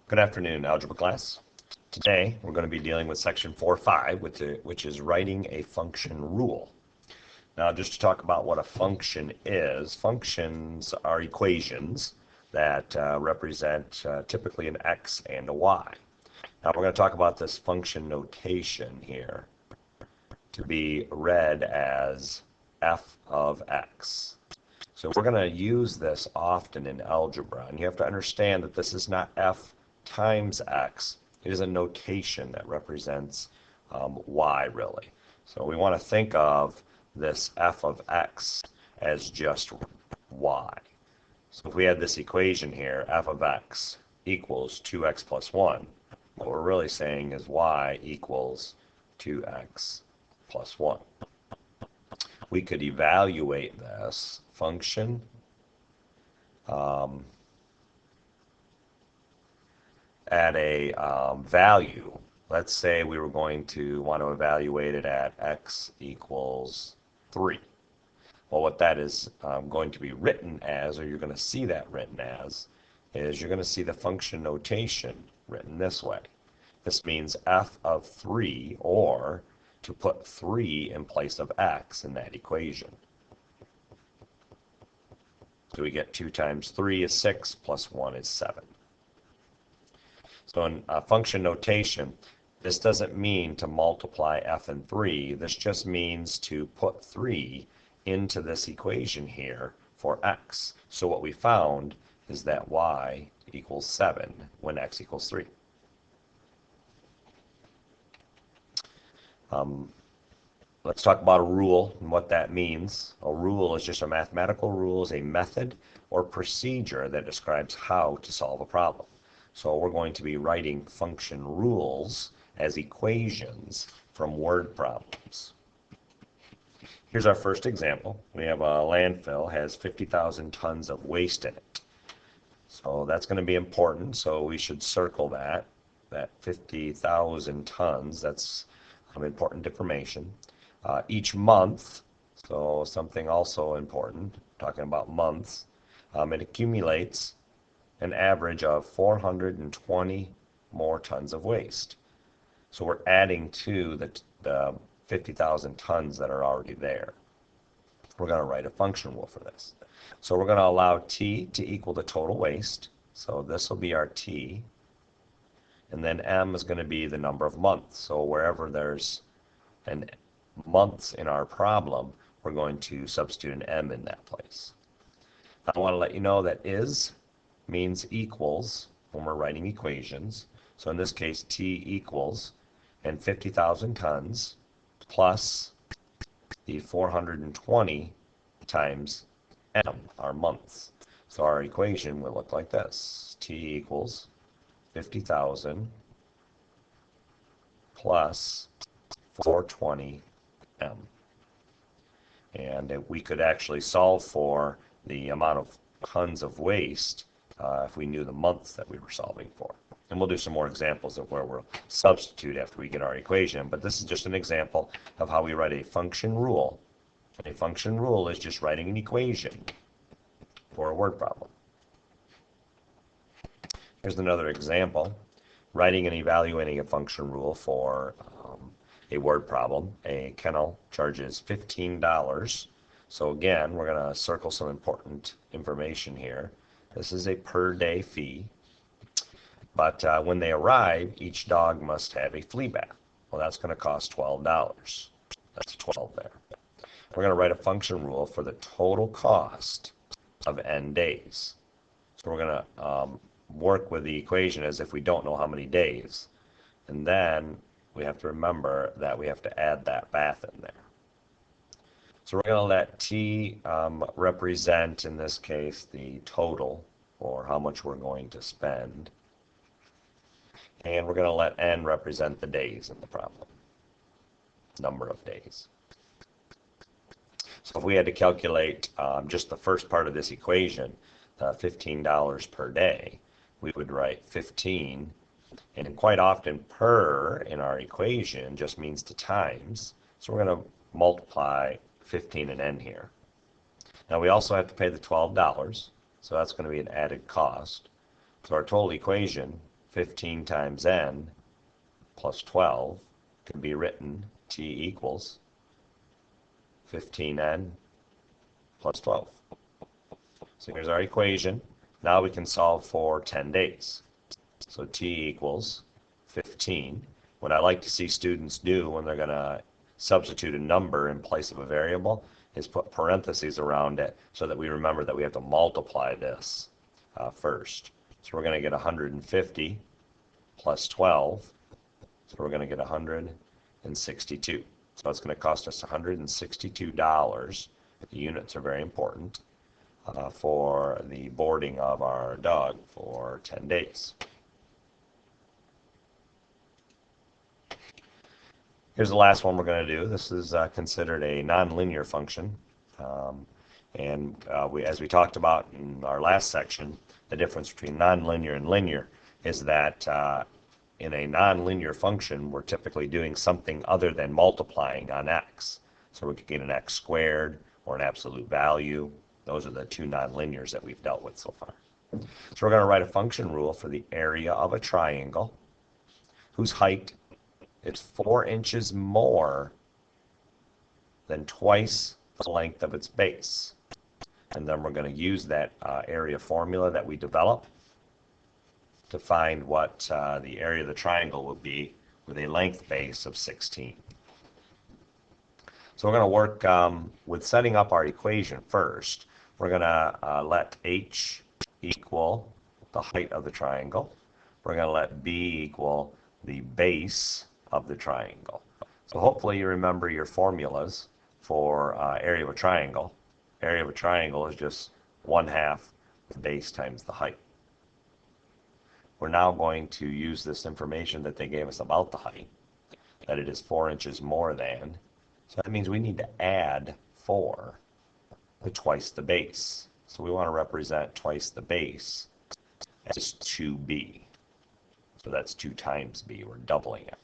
Good afternoon, algebra class. Today we're going to be dealing with section 4.5, which is writing a function rule. Now, just to talk about what a function is, functions are equations that represent typically an x and a y. Now, we're going to talk about this function notation here to be read as f of x. So we're going to use this often in algebra, and you have to understand that this is not f times x. It is a notation that represents y, really. So we want to think of this f of x as just y. So if we had this equation here, f of x equals 2x plus 1, what we're really saying is y equals 2x plus 1. We could evaluate this function at a value. Let's say we were going to want to evaluate it at x equals 3. Well, what that is going to be written as, or you're going to see that written as, is you're going to see the function notation written this way. This means f of 3, or to put 3 in place of x in that equation. So we get 2 times 3 is 6, plus 1 is 7. So in function notation, this doesn't mean to multiply f and 3. This just means to put 3 into this equation here for x. So what we found is that y equals 7 when x equals 3. Let's talk about a rule and what that means. A rule is just a mathematical rule, is a method or procedure that describes how to solve a problem. So we're going to be writing function rules as equations from word problems. Here's our first example. We have a landfill, has 50,000 tons of waste in it. So that's going to be important, so we should circle that 50,000 tons, that's important information. Each month, so something also important, talking about months, it accumulates an average of 420 more tons of waste. So we're adding to the 50,000 tons that are already there. We're going to write a function rule for this. So we're going to allow t to equal the total waste. So this will be our t. And then m is going to be the number of months. So wherever there's an months in our problem, we're going to substitute an m in that place. I want to let you know that is means equals when we're writing equations. So in this case, t equals, and 50,000 tons plus the 420 times m, our months. So our equation will look like this. T equals 50,000 plus 420 m. And we could actually solve for the amount of tons of waste if we knew the months that we were solving for. And we'll do some more examples of where we'll substitute after we get our equation, but this is just an example of how we write a function rule. A function rule is just writing an equation for a word problem. Here's another example. Writing and evaluating a function rule for a word problem. A kennel charges $15. So again, we're going to circle some important information here. This is a per day fee. But when they arrive, each dog must have a flea bath. Well, that's going to cost $12. That's 12 there. We're going to write a function rule for the total cost of n days. So we're going to work with the equation as if we don't know how many days. And then we have to remember that we have to add that bath in there. So we're going to let t represent, in this case, the total, or how much we're going to spend. And we're going to let n represent the days in the problem, number of days. So if we had to calculate just the first part of this equation, $15 per day, we would write 15, and quite often per in our equation just means to times. So we're going to multiply 15 and n here. Now we also have to pay the $12, so that's going to be an added cost. So our total equation, 15 times n plus 12 can be written t equals 15n plus 12. So here's our equation. Now we can solve for 10 days. So t equals 15. What I like to see students do when they're going to substitute a number in place of a variable is put parentheses around it so that we remember that we have to multiply this first. So we're going to get 150 plus 12. So we're going to get 162. So it's going to cost us $162. The units are very important for the boarding of our dog for 10 days. Here's the last one we're going to do. This is considered a nonlinear function. As we talked about in our last section, the difference between nonlinear and linear is that in a nonlinear function, we're typically doing something other than multiplying on x. So we could get an x squared or an absolute value. Those are the two nonlinears that we've dealt with so far. So we're going to write a function rule for the area of a triangle whose height is 4 inches more than twice the length of its base. And then we're going to use that area formula that we develop to find what the area of the triangle would be with a length base of 16. So we're going to work with setting up our equation first. We're going to let h equal the height of the triangle. We're going to let b equal the base of the triangle. So hopefully you remember your formulas for area of a triangle. Area of a triangle is just 1/2 the base times the height. We're now going to use this information that they gave us about the height, that it is 4 inches more than. So that means we need to add 4 to twice the base. So we want to represent twice the base as 2b. So that's 2 times b. We're doubling it.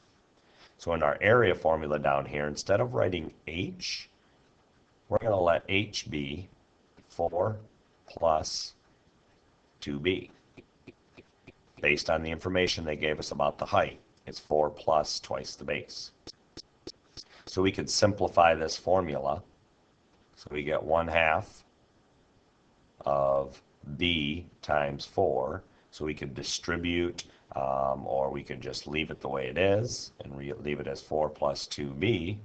So in our area formula down here, instead of writing h, we're going to let h be 4 plus 2b. Based on the information they gave us about the height, it's 4 plus twice the base. So we could simplify this formula. So we get 1/2 of b times 4. So we could distribute, or we could just leave it the way it is and leave it as 4 plus 2b.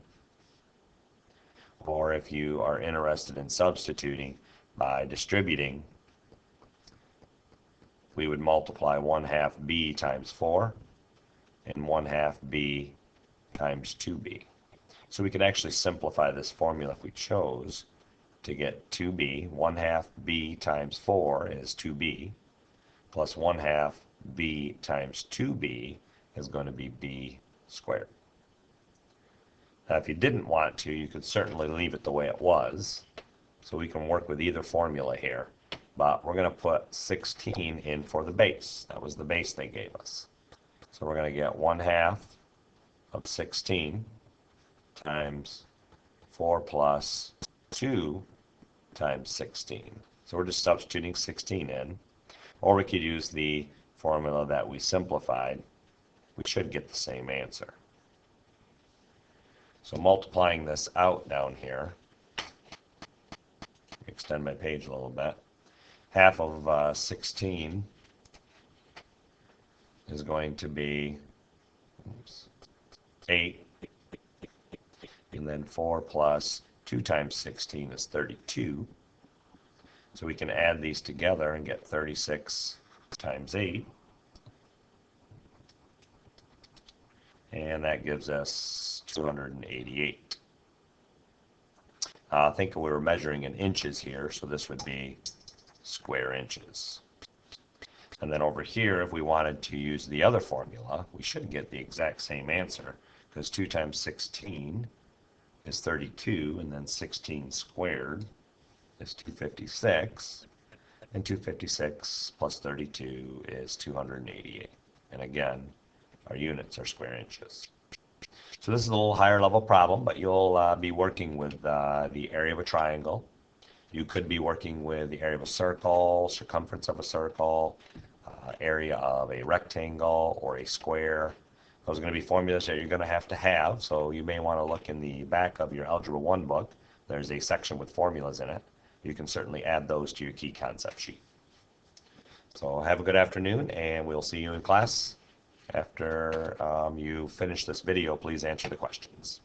Or if you are interested in substituting by distributing, we would multiply 1/2 b times 4 and 1/2 b times 2b. So we could actually simplify this formula if we chose to get 2b. 1/2 b times 4 is 2b, plus 1/2 b times 2b is going to be b squared. Now if you didn't want to, you could certainly leave it the way it was. So we can work with either formula here. But we're going to put 16 in for the base. That was the base they gave us. So we're going to get 1/2 of 16 times 4 plus 2 times 16. So we're just substituting 16 in. Or we could use the formula that we simplified. We should get the same answer. So multiplying this out down here, extend my page a little bit. 1/2 of 16 is going to be 8, and then 4 plus 2 times 16 is 32. So we can add these together and get 36 times 8, and that gives us 288. I think we were measuring in inches here, so this would be square inches. And then over here, if we wanted to use the other formula, we should get the exact same answer, because 2 times 16 is 32, and then 16 squared is 256, and 256 plus 32 is 288. And again, our units are square inches. So this is a little higher level problem, but you'll be working with the area of a triangle. You could be working with the area of a circle, circumference of a circle, area of a rectangle or a square. Those are going to be formulas that you're going to have, so you may want to look in the back of your Algebra 1 book. There's a section with formulas in it. You can certainly add those to your key concept sheet. So have a good afternoon, and we'll see you in class. After you finish this video, please answer the questions.